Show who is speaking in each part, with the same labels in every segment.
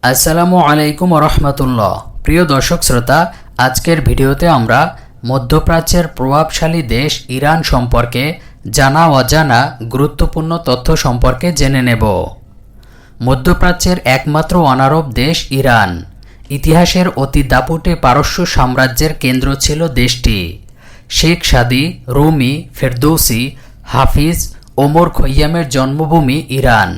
Speaker 1: আসসালামু আলাইকুম রহমতুল্লাহ। প্রিয় দর্শক শ্রোতা, আজকের ভিডিওতে আমরা মধ্যপ্রাচ্যের প্রভাবশালী দেশ ইরান সম্পর্কে জানা অজানা গুরুত্বপূর্ণ তথ্য সম্পর্কে জেনে নেব। মধ্যপ্রাচ্যের একমাত্র অনারব দেশ ইরান। ইতিহাসের অতি দাপুটে পারস্য সাম্রাজ্যের কেন্দ্র ছিল দেশটি। শেখ সাদি, রুমি, ফেরদৌসি, হাফিজ, ওমর খৈয়ামের জন্মভূমি ইরান।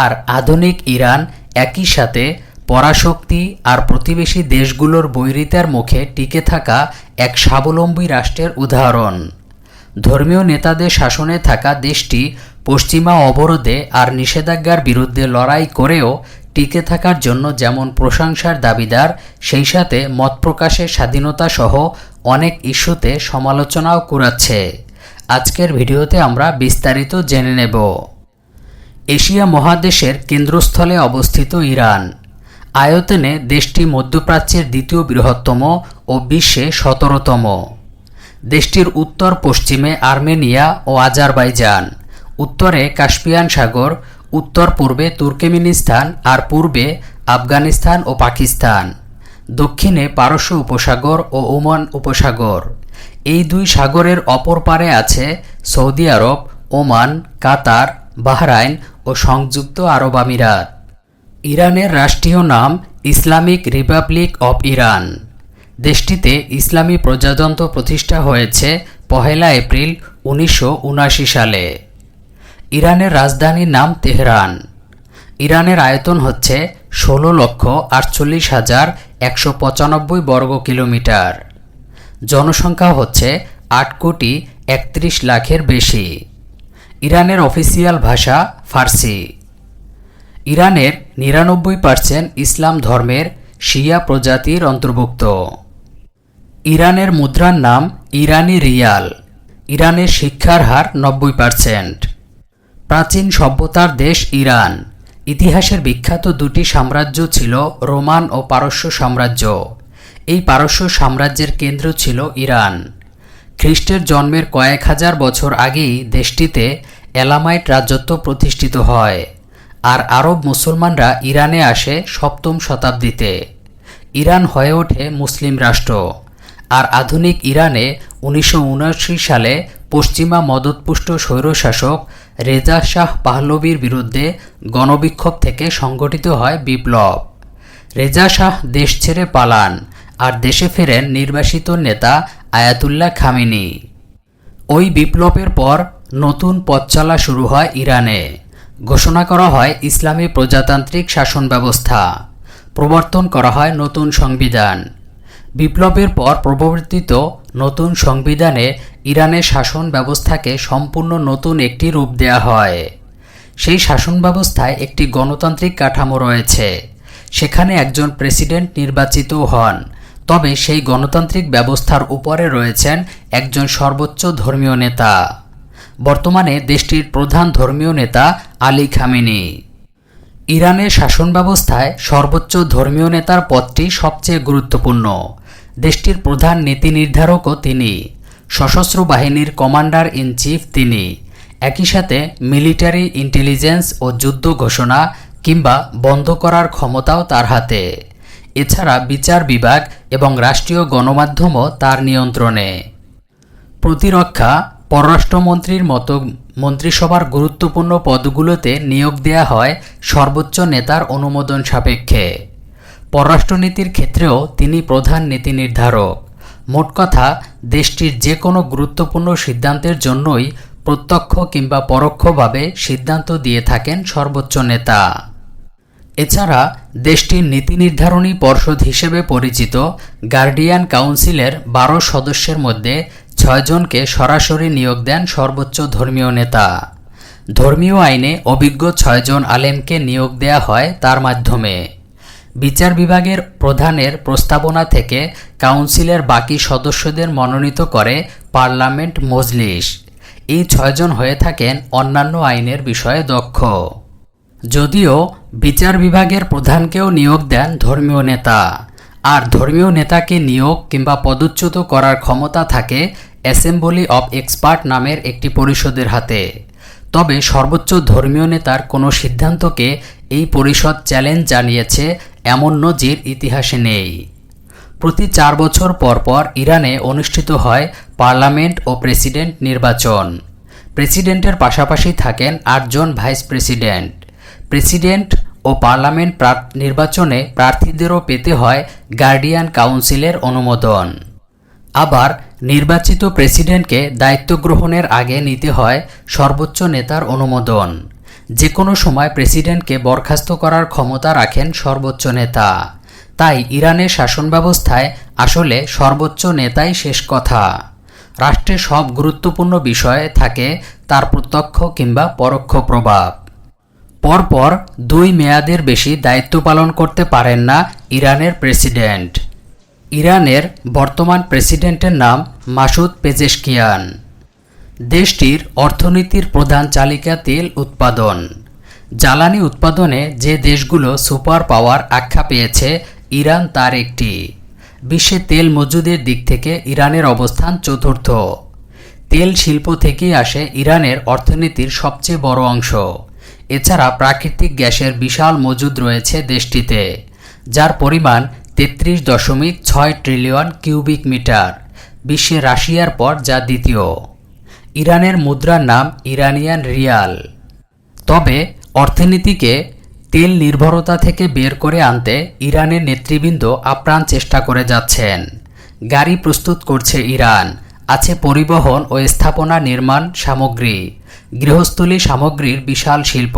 Speaker 1: আর আধুনিক ইরান একই সাথে পরাশক্তি আর প্রতিবেশী দেশগুলোর বৈরিতার মুখে টিকে থাকা এক স্বাবলম্বী রাষ্ট্রের উদাহরণ। ধর্মীয় নেতাদের শাসনে থাকা দেশটি পশ্চিমা অবরোধে আর নিষেধাজ্ঞার বিরুদ্ধে লড়াই করেও টিকে থাকার জন্য যেমন প্রশংসার দাবিদার, সেই সাথে মত প্রকাশের স্বাধীনতা সহ অনেক ইস্যুতে সমালোচনাও কুড়াচ্ছে। আজকের ভিডিওতে আমরা বিস্তারিত জেনে নেব। এশিয়া মহাদেশের কেন্দ্রস্থলে অবস্থিত ইরান। আয়তনে দেশটি মধ্যপ্রাচ্যের দ্বিতীয় বৃহত্তম ও বিশ্বে 17তম। দেশটির উত্তর পশ্চিমে আর্মেনিয়া ও আজারবাইজান, উত্তরে কাস্পিয়ান সাগর, উত্তর পূর্বে তুর্কমেনিস্তান আর পূর্বে আফগানিস্তান ও পাকিস্তান, দক্ষিণে পারস্য উপসাগর ও ওমান উপসাগর। এই দুই সাগরের অপর পারে আছে সৌদি আরব, ওমান, কাতার, বাহরাইন ও সংযুক্ত আরব আমিরাত। ইরানের রাষ্ট্রীয় নাম ইসলামিক রিপাবলিক অব ইরান। দেশটিতে ইসলামী প্রজাতন্ত্র প্রতিষ্ঠা হয়েছে 1 এপ্রিল 1979 সালে। ইরানের রাজধানীর নাম তেহরান। ইরানের আয়তন হচ্ছে 16,48,195 বর্গ কিলোমিটার। জনসংখ্যা হচ্ছে 8,31,00,000-এর বেশি। ইরানের অফিসিয়াল ভাষা ফার্সি। ইরানের 99% ইসলাম ধর্মের শিয়া প্রজাতির অন্তর্ভুক্ত। ইরানের মুদ্রার নাম ইরানি রিয়াল। ইরানের শিক্ষার হার 90%। প্রাচীন সভ্যতার দেশ ইরান। ইতিহাসের বিখ্যাত দুটি সাম্রাজ্য ছিল রোমান ও পারস্য সাম্রাজ্য। এই পারস্য সাম্রাজ্যের কেন্দ্র ছিল ইরান। খ্রিস্টের জন্মের কয়েক হাজার বছর আগেই দেশটিতে এলামাইট রাজত্ব প্রতিষ্ঠিত হয়, আর আরব মুসলমানরা ইরানে আসে 7ম শতাব্দীতে। ইরান হয়ে ওঠে মুসলিম রাষ্ট্র। আর আধুনিক ইরানে 1979 সালে পশ্চিমা মদতপুষ্ট স্বৈরশাসক রেজা শাহ পাহলভীর বিরুদ্ধে গণবিক্ষোভ থেকে সংগঠিত হয় বিপ্লব। রেজা শাহ দেশ ছেড়ে পালান আর দেশে ফেরেন নির্বাসিত নেতা আয়াতুল্লাহ খামেনি। ওই বিপ্লবের পর নতুন পথ চলা শুরু হয় ইরানে। ঘোষণা করা হয় ইসলামী প্রজাতান্ত্রিক শাসন ব্যবস্থা। প্রবর্তন করা হয় নতুন সংবিধান। বিপ্লবের পর প্রবর্তিত নতুন সংবিধানে ইরানের শাসন ব্যবস্থাকে সম্পূর্ণ নতুন একটি রূপ দেয়া হয়। সেই শাসন ব্যবস্থায় একটি গণতান্ত্রিক কাঠামো রয়েছে। সেখানে একজন প্রেসিডেন্ট নির্বাচিত হন, তবে সেই গণতান্ত্রিক ব্যবস্থার উপরে রয়েছেন একজন সর্বোচ্চ ধর্মীয় নেতা। বর্তমানে দেশটির প্রধান ধর্মীয় নেতা আলী খামেনি। ইরানের শাসন ব্যবস্থায় সর্বোচ্চ ধর্মীয় নেতার পদটি সবচেয়ে গুরুত্বপূর্ণ। দেশটির প্রধান নীতি নির্ধারকও তিনি। সশস্ত্র বাহিনীর কমান্ডার ইন চিফ তিনি। একই সাথে মিলিটারি ইন্টেলিজেন্স ও যুদ্ধ ঘোষণা কিংবা বন্ধ করার ক্ষমতাও তার হাতে। এছাড়া বিচার বিভাগ এবং রাষ্ট্রীয় গণমাধ্যমও তার নিয়ন্ত্রণে। প্রতিরক্ষা, পররাষ্ট্রমন্ত্রীর মতো মন্ত্রিসভার গুরুত্বপূর্ণ পদগুলোতে নিয়োগ দেয়া হয় সর্বোচ্চ নেতার অনুমোদন সাপেক্ষে। পররাষ্ট্রনীতির ক্ষেত্রেও তিনি প্রধান নীতি নির্ধারক। মোট কথা, দেশটির যে কোনো গুরুত্বপূর্ণ সিদ্ধান্তের জন্যই প্রত্যক্ষ কিংবা পরোক্ষভাবে সিদ্ধান্ত দিয়ে থাকেন সর্বোচ্চ নেতা। এছাড়া দেশটির নীতি নির্ধারণী পর্ষদ হিসেবে পরিচিত গার্ডিয়ান কাউন্সিলের 12 সদস্যের মধ্যে 6 জনকে সরাসরি নিয়োগ দেন সর্বোচ্চ ধর্মীয় নেতা। ধর্মীয় আইনে অভিজ্ঞ 6 জন আলেমকে নিয়োগ দেয়া হয় তার মাধ্যমে। বিচার বিভাগের প্রধানের প্রস্তাবনা থেকে কাউন্সিলের বাকি সদস্যদের মনোনীত করে পার্লামেন্ট মজলিস। এই 6 জন হয়ে থাকেন অন্যান্য আইনের বিষয়ে দক্ষ। যদিও বিচার বিভাগের প্রধানকেও নিয়োগ দেন ধর্মীয় নেতা, আর ধর্মীয় নেতাকে নিয়োগ কিংবা পদচ্যুত করার ক্ষমতা থাকে অ্যাসেম্বলি অব এক্সপার্ট নামের একটি পরিষদের হাতে। তবে সর্বোচ্চ ধর্মীয় নেতার কোনো সিদ্ধান্তকে এই পরিষদ চ্যালেঞ্জ জানিয়েছে এমন নজির ইতিহাসে নেই। প্রতি 4 বছর পর পর ইরানে অনুষ্ঠিত হয় পার্লামেন্ট ও প্রেসিডেন্ট নির্বাচন। প্রেসিডেন্টের পাশাপাশি থাকেন 8 জন ভাইস প্রেসিডেন্ট। প্রেসিডেন্ট ও পার্লামেন্ট নির্বাচনে প্রার্থীদেরও পেতে হয় গার্ডিয়ান কাউন্সিলের অনুমোদন। আবার নির্বাচিত প্রেসিডেন্টকে দায়িত্ব গ্রহণের আগে নিতে হয় সর্বোচ্চ নেতার অনুমোদন। যে কোনো সময় প্রেসিডেন্টকে বরখাস্ত করার ক্ষমতা রাখেন সর্বোচ্চ নেতা। তাই ইরানের শাসন ব্যবস্থায় আসলে সর্বোচ্চ নেতাই শেষ কথা। রাষ্ট্রের সব গুরুত্বপূর্ণ বিষয়ে থাকে তার প্রত্যক্ষ কিংবা পরোক্ষ প্রভাব। পরপর 2 মেয়াদের বেশি দায়িত্ব পালন করতে পারেন না ইরানের প্রেসিডেন্ট। ইরানের বর্তমান প্রেসিডেন্টের নাম মাসুদ পেজেশকিয়ান। দেশটির অর্থনীতির প্রধান চালিকা তেল উৎপাদন। জ্বালানি উৎপাদনে যে দেশগুলো সুপার পাওয়ার আখ্যা পেয়েছে, ইরান তার একটি। বিশ্বে তেল মজুদের দিক থেকে ইরানের অবস্থান চতুর্থ। তেল শিল্প থেকেই আসে ইরানের অর্থনীতির সবচেয়ে বড় অংশ। এছাড়া প্রাকৃতিক গ্যাসের বিশাল মজুদ রয়েছে দেশটিতে, যার পরিমাণ 33.6 ট্রিলিয়ন কিউবিক মিটার, বিশ্বে রাশিয়ার পর যা দ্বিতীয়। ইরানের মুদ্রার নাম ইরানিয়ান রিয়াল। তবে অর্থনীতিকে তেল নির্ভরতা থেকে বের করে আনতে ইরানের নেতৃবৃন্দ আপ্রাণ চেষ্টা করে যাচ্ছেন। গাড়ি প্রস্তুত করছে ইরান, আছে পরিবহন ও স্থাপনা নির্মাণ সামগ্রী, গৃহস্থলী সামগ্রীর বিশাল শিল্প।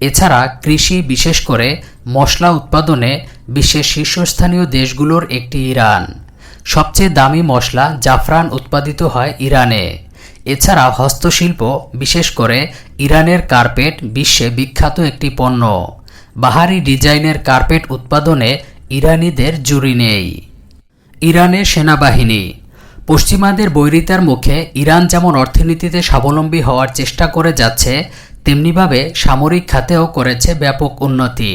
Speaker 1: এছাড়া কৃষি, বিশেষ করে মশলা উৎপাদনে বিশ্বের শীর্ষস্থানীয় দেশগুলোর একটি ইরান। সবচেয়ে দামি মশলা জাফরান উৎপাদিত হয় ইরানে। এছাড়া হস্তশিল্প, বিশেষ করে ইরানের কার্পেট বিশ্বে বিখ্যাত একটি পণ্য। বাহারি ডিজাইনের কার্পেট উৎপাদনে ইরানিদের জুড়ি নেই। ইরানের সেনাবাহিনী। পশ্চিমাদের বৈরিতার মুখে ইরান যেমন অর্থনীতিতে স্বাবলম্বী হওয়ার চেষ্টা করে যাচ্ছে, তেমনিভাবে সামরিক খাতেও করেছে ব্যাপক উন্নতি,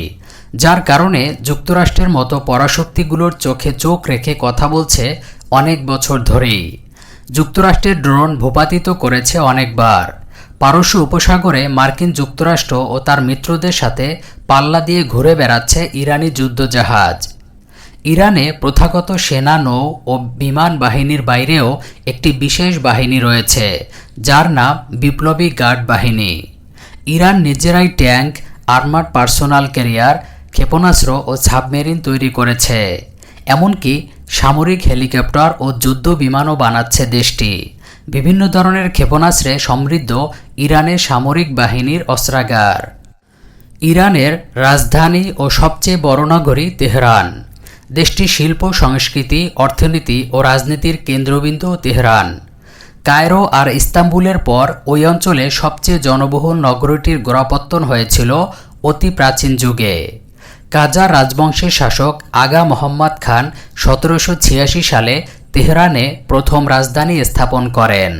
Speaker 1: যার কারণে যুক্তরাষ্ট্রের মতো পরাশক্তিগুলোর চোখে চোখ রেখে কথা বলছে অনেক বছর ধরেই। যুক্তরাষ্ট্রের ড্রোন ভূপাতিত করেছে অনেকবার। পারস্য উপসাগরে মার্কিন যুক্তরাষ্ট্র ও তার মিত্রদের সাথে পাল্লা দিয়ে ঘুরে বেড়াচ্ছে ইরানি যুদ্ধজাহাজ। ইরানে প্রথাগত সেনা, নৌ ও বিমান বাহিনীর বাইরেও একটি বিশেষ বাহিনী রয়েছে, যার নাম বিপ্লবী গার্ড বাহিনী। ইরান নিজেরাই ট্যাঙ্ক, আর্মার্ড পার্সোনাল ক্যারিয়ার, ক্ষেপণাস্ত্র ও সাবমেরিন তৈরি করেছে। এমনকি সামরিক হেলিকপ্টার ও যুদ্ধ বিমানও বানাচ্ছে দেশটি। বিভিন্ন ধরনের ক্ষেপণাস্ত্রে সমৃদ্ধ ইরানের সামরিক বাহিনীর অস্ত্রাগার। ইরানের রাজধানী ও সবচেয়ে বড় নগরী তেহরান। দেশটির শিল্প, সংস্কৃতি, অর্থনীতি ও রাজনীতির কেন্দ্রবিন্দু তেহরান। কায়রো আর ইস্তাম্বুলের পর ওই অঞ্চলে সবচেয়ে জনবহুল নগরীটির গোড়াপত্তন হয়েছিল অতি প্রাচীন যুগে। কাজার রাজবংশের শাসক আগা মোহাম্মদ খান 1786 সালে তেহরানে প্রথম রাজধানী স্থাপন করেন।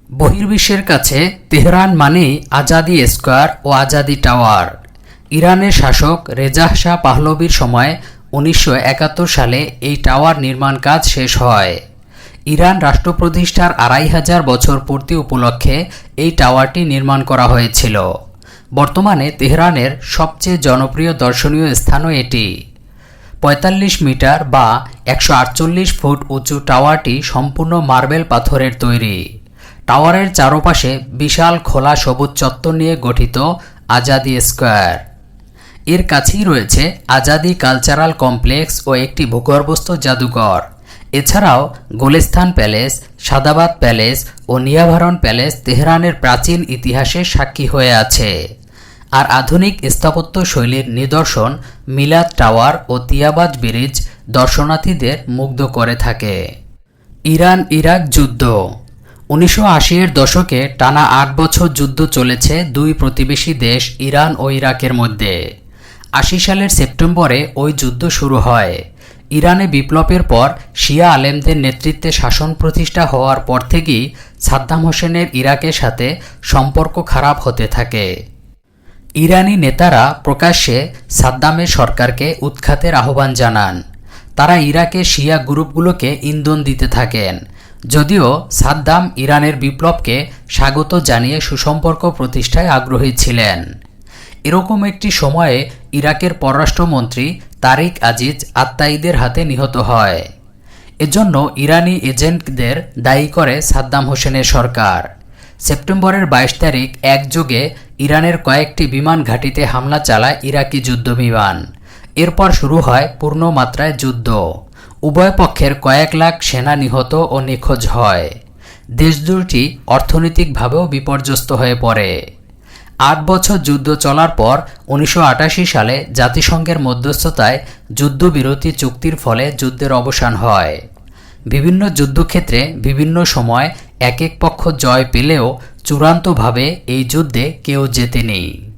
Speaker 1: বহির্বিশ্বের কাছে তেহরান মানেই আজাদি স্কোয়ার ও আজাদি টাওয়ার। ইরানের শাসক রেজা শাহ পাহলভির সময় 1971 সালে এই টাওয়ার নির্মাণ কাজ শেষ হয়। ইরান রাষ্ট্র প্রতিষ্ঠার 2500 বছর পূর্তি উপলক্ষে এই টাওয়ারটি নির্মাণ করা হয়েছিল। বর্তমানে তেহরানের সবচেয়ে জনপ্রিয় দর্শনীয় স্থানও এটি। 45 মিটার বা 148 ফুট উঁচু টাওয়ারটি সম্পূর্ণ মার্বেল পাথরের তৈরি। টাওয়ারের চারপাশে বিশাল খোলা সবুজ চত্বর নিয়ে গঠিত আজাদি স্কোয়ার। এর কাছেই রয়েছে আজাদি কালচারাল কমপ্লেক্স ও একটি ভূগর্ভস্থ জাদুঘর। এছাড়াও গোলেস্তান প্যালেস, সাদাবাদ প্যালেস ও নিয়াভারন প্যালেস তেহরানের প্রাচীন ইতিহাসের সাক্ষী হয়ে আছে। আর আধুনিক স্থাপত্য শৈলীর নিদর্শন মিলাদ টাওয়ার ও তিয়াবাজ ব্রিজ দর্শনার্থীদের মুগ্ধ করে থাকে। ইরান ইরাক যুদ্ধ। 1980-এর দশকে টানা 8 বছর যুদ্ধ চলেছে দুই প্রতিবেশী দেশ ইরান ও ইরাকের মধ্যে। 80 সালের সেপ্টেম্বরে ওই যুদ্ধ শুরু হয়। ইরানে বিপ্লবের পর শিয়া আলেমদের নেতৃত্বে শাসন প্রতিষ্ঠা হওয়ার পর থেকেই সাদ্দাম হোসেনের ইরাকের সাথে সম্পর্ক খারাপ হতে থাকে। ইরানি নেতারা প্রকাশ্যে সাদ্দামের সরকারকে উৎখাতের আহ্বান জানান। তারা ইরাকের শিয়া গ্রুপগুলোকে ইন্ধন দিতে থাকেন। যদিও সাদ্দাম ইরানের বিপ্লবকে স্বাগত জানিয়ে সুসম্পর্ক প্রতিষ্ঠায় আগ্রহী ছিলেন। এরকম একটি সময়ে ইরাকের পররাষ্ট্রমন্ত্রী তারিক আজিজ আত্তাইদের হাতে নিহত হয়। এজন্য ইরানি এজেন্টদের দায়ী করে সাদ্দাম হোসেনের সরকার। সেপ্টেম্বরের 22 তারিখ একযোগে ইরানের কয়েকটি বিমান ঘাঁটিতে হামলা চালায় ইরাকি যুদ্ধবিমান। এরপর শুরু হয় পূর্ণমাত্রায় যুদ্ধ। উভয় পক্ষের কয়েক লাখ সেনা নিহত ও নিখোঁজ হয়। দেশ দুটি অর্থনৈতিকভাবেও বিপর্যস্ত হয়ে পড়ে। 8 বছর যুদ্ধ চলার পর 1988 সালে জাতিসংঘের মধ্যস্থতায় যুদ্ধবিরতি চুক্তির ফলে যুদ্ধের অবসান হয়। বিভিন্ন যুদ্ধক্ষেত্রে বিভিন্ন সময় এক এক পক্ষ জয় পেলেও চূড়ান্তভাবে এই যুদ্ধে কেউ জেতেনি।